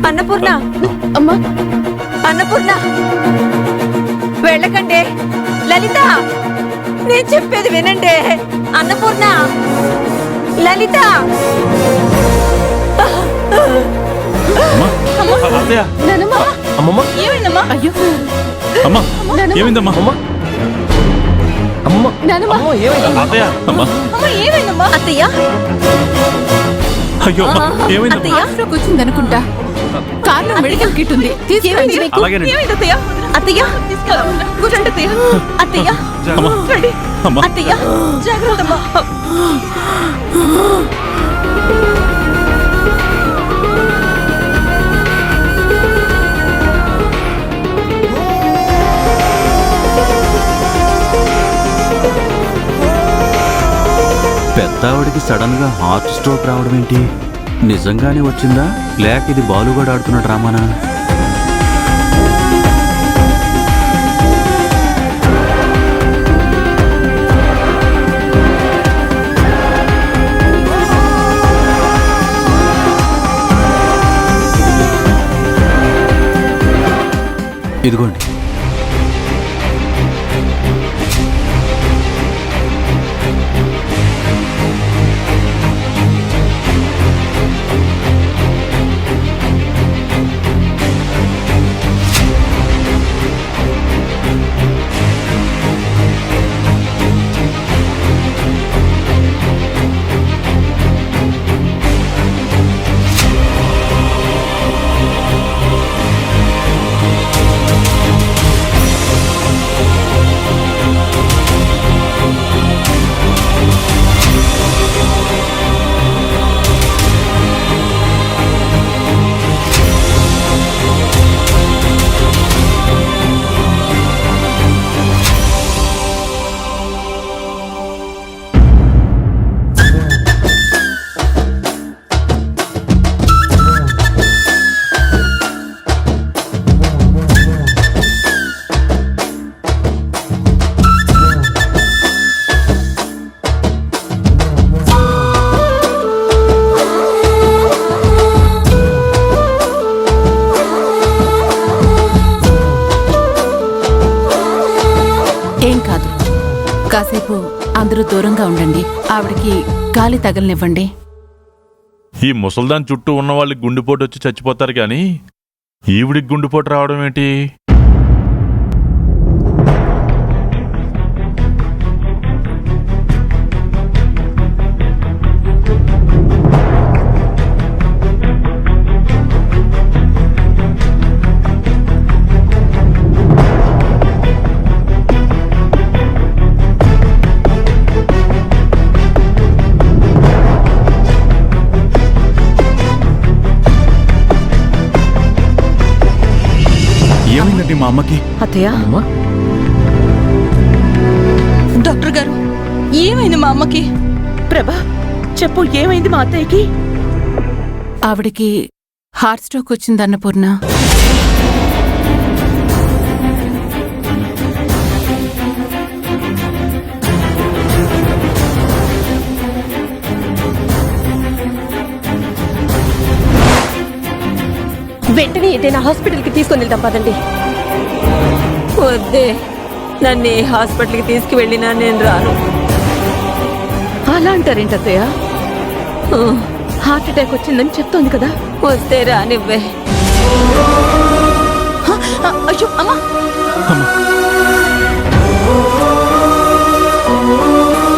అన్నపూర్ణ, అమ్మా అన్నపూర్ణ, వెళ్ళకండి. లలిత, నేను చెప్పేది వినండి. అన్నపూర్ణ, లలిత. ఏమైందమ్మా? అయ్యో అమ్మా ఏమైందమ్మా? ఏమైందమ్మా? అత్తయ్య, అయ్యో ఏమైందమ్మా? కూర్చుందనుకుంటా. కార్లో మెడికల్ కిట్ ఉంది, తీసుకెళ్ళండి. అత్తయ్య, అత్తయ్య, కూర్చోండి అత్తయ్య. అత్తయ్య, రండి. అత్తయ్య, జాగ్రత్త. పెద్దావిడికి సడన్ గా హార్ట్ స్ట్రోక్ రావడం ఏంటి? నిజంగానే వచ్చిందా లేక ఇది బాలుగాడు ఆడుతున్న డ్రామానా? ఇదిగోండి. కాసేపు అందరూ దూరంగా ఉండండి. ఆవిడకి గాలి తగలనివ్వండి. ఈ ముసల్దాన్ చుట్టూ ఉన్న వాళ్ళకి గుండెపోటు వచ్చి చచ్చిపోతారు గాని ఈవిడికి గుండెపోటు రావడం ఏంటి? ఏమైందండి మా అమ్మకి? అత్తయ్య, డాక్టర్ గారు, ఏమైంది మా అమ్మకి? ప్రభా, చెప్పు, ఏమైంది మా అత్తయ్యకి? ఆవిడకి హార్ట్ స్ట్రోక్ వచ్చింది అన్నపూర్ణ. వెంటనే ఏదైనా హాస్పిటల్కి తీసుకొని వెళ్దాం పదండి. వద్దే, నన్ను ఏ హాస్పిటల్కి తీసుకువెళ్ళినా నేను రాను. అలా అంటారేంటి అత్తయ్య? హార్ట్ అటాక్ వచ్చిందని చెప్తోంది కదా. వస్తే రానివ్వే.